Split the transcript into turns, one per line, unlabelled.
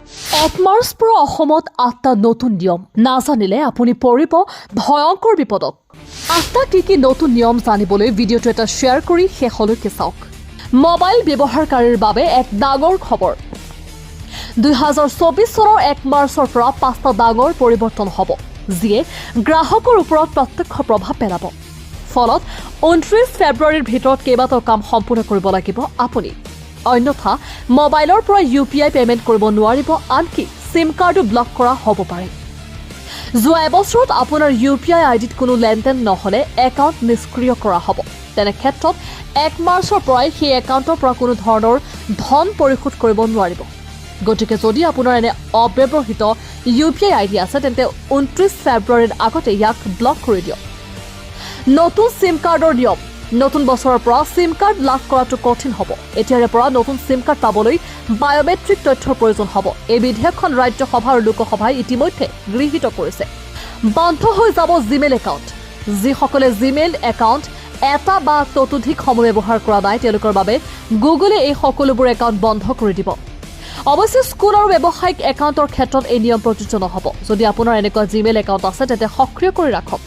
1 March পৰা অসমত 8টা নতুন নিয়ম নাজানিলে আপুনি পৰিব ভয়ংকৰ বিপদত। 8টা কি নতুন নিয়ম জানিবলৈ ভিডিঅ'টো এটা শ্বেয়াৰ কৰি শেষলৈকে চাওক। মোবাইল ব্যৱহাৰকাৰীৰ বাবে এক ডাঙৰ খবৰ। 2024 চনৰ 1 মাৰ্চৰ পৰা 5টা ডাঙৰ পৰিৱৰ্তন হ'ব, যিয়ে গ্ৰাহকৰ ওপৰত প্ৰত্যক্ষ প্ৰভাৱ পেলাব। ফলত 29 ফেব্ৰুৱাৰীৰ ভিতৰত কেইবাটাও কাম সম্পূৰ্ণ কৰিব লাগিব আপুনি। অন্যথা মোবাইলৰ পৰা UPI পেমেণ্ট কৰিব নোৱাৰিব, আনকি সিম কাৰ্ডো ব্লক কৰা হ'ব পাৰে। যোৱা এবছৰত আপোনাৰ UPI আইডিত কোনো লেনদেন নহ'লে একাউণ্ট নিষ্ক্ৰিয় কৰা হ'ব। তেনে ক্ষেত্ৰত 1 মাৰ্চৰ পৰাই সেই একাউণ্টৰ পৰা কোনো ধৰণৰ ধন পৰিশোধ কৰিব নোৱাৰিব। গতিকে যদি আপোনাৰ এনে অব্যৱহৃত UPI আইডি আছে, তেন্তে 29 ফেব্ৰুৱাৰীৰ আগতে ইয়াক ব্লক কৰি দিয়ক। নতুন সিম কাৰ্ডৰ নিয়ম। নতুন বছৰৰ পৰা সিম কাৰ্ড লাভ কৰাটো কঠিন হ'ব। এতিয়াৰে পৰা নতুন সিম কাৰ্ড পাবলৈ বায়োমেট্ৰিক তথ্যৰ প্ৰয়োজন হ'ব। এই বিধেয়কখন ৰাজ্যসভা আৰু লোকসভাই ইতিমধ্যে গৃহীত কৰিছে। বন্ধ হৈ যাব জিমেইল একাউণ্ট। যিসকলে জিমেইল একাউণ্ট এটা বা ততোধিক সময় ব্যৱহাৰ কৰা নাই, তেওঁলোকৰ বাবে গুগলে এই সকলোবোৰ একাউণ্ট বন্ধ কৰি দিব। অৱশ্যে স্কুল আৰু ব্যৱসায়িক একাউণ্টৰ ক্ষেত্ৰত এই নিয়ম প্ৰযোজ্য নহ'ব। যদি আপোনাৰ এনেকুৱা জিমেইল একাউণ্ট আছে, তেন্তে সক্ৰিয় কৰি ৰাখক।